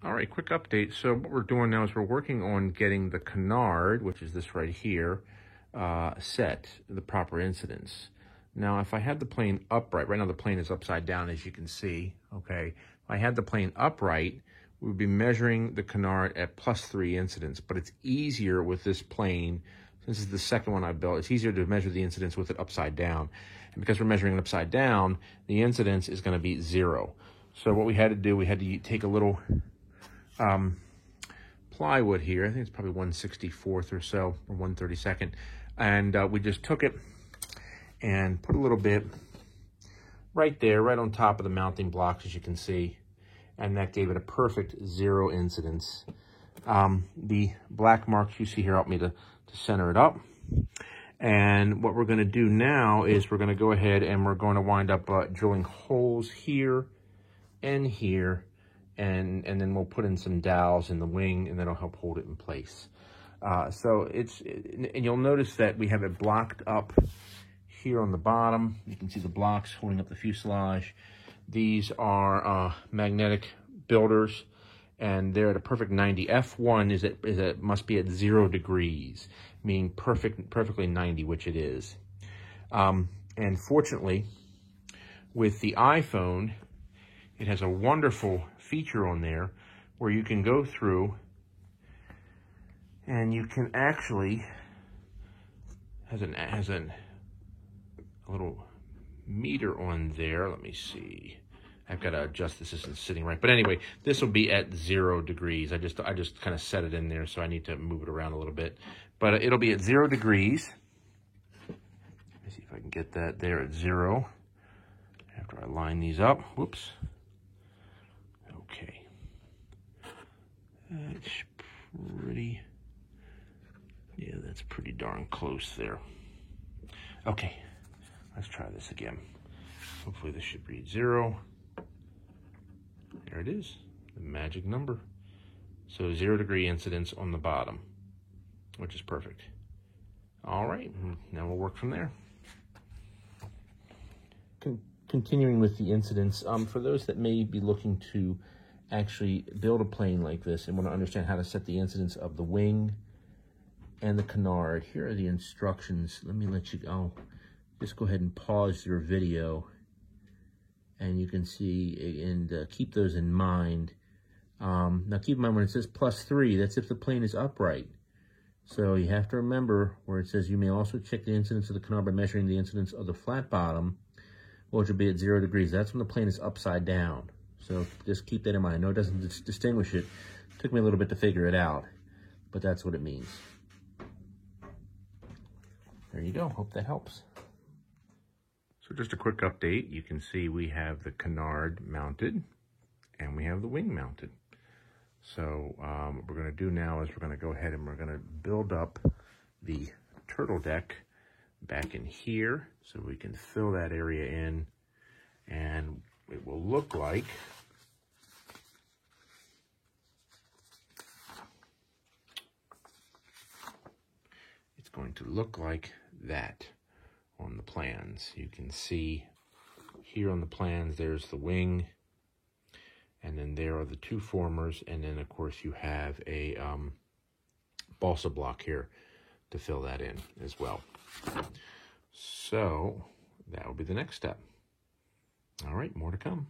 All right, quick update. So what we're doing now is we're working on getting the canard, which is this right here, set, the proper incidence. Now, if I had the plane upright, right now the plane is upside down, as you can see, okay? If I had the plane upright, we would be measuring the canard at +3 incidence, but it's easier with this plane, since this is the second one I built, it's easier to measure the incidence with it upside down. And because we're measuring it upside down, the incidence is gonna be 0. So what we had to do, we had to take a little plywood here. I think it's probably 1/64th or so, or 1/32nd. And we just took it and put a little bit right there, right on top of the mounting blocks, as you can see. And that gave it a perfect 0 incidence. The black marks you see here help me to center it up. And what we're going to do now is we're going to go ahead and we're going to wind up drilling holes here and here. And then we'll put in some dowels in the wing, and that'll help hold it in place. And you'll notice that we have it blocked up here on the bottom. You can see the blocks holding up the fuselage. These are magnetic builders, and they're at a perfect 90. F1 must be at 0 degrees, meaning perfectly 90, which it is. And fortunately, with the iPhone, it has a wonderful feature on there where you can go through and you can actually has a little meter on there. Let me see. I've got to adjust this isn't sitting right. But anyway, this will be at 0 degrees. I just kind of set it in there, so I need to move it around a little bit. But it'll be at 0 degrees. Let me see if I can get that there at 0. After I line these up. Whoops. Okay. That's pretty, yeah, that's pretty darn close there. Okay, let's try this again. Hopefully this should read 0. There it is, the magic number. So 0 degree incidence on the bottom, which is perfect. All right, now we'll work from there. Continuing with the incidence, for those that may be looking to actually build a plane like this and want to understand how to set the incidence of the wing and the canard, here are the instructions. Let me let you go. Just go ahead and pause your video, and you can see and keep those in mind. Now keep in mind when it says +3, that's if the plane is upright. So you have to remember where it says you may also check the incidence of the canard by measuring the incidence of the flat bottom, which will be at 0 degrees. That's when the plane is upside down. So just keep that in mind. I know it doesn't distinguish it. It took me a little bit to figure it out, but that's what it means. There you go. Hope that helps. So just a quick update. You can see we have the canard mounted and we have the wing mounted. So what we're going to do now is we're going to go ahead and we're going to build up the turtle deck back in here so we can fill that area in, and it will look like that on the plans. You can see here on the plans there's the wing, and then there are the 2 formers, and then of course you have a balsa block here to fill that in as well. So that will be the next step. All right, more to come.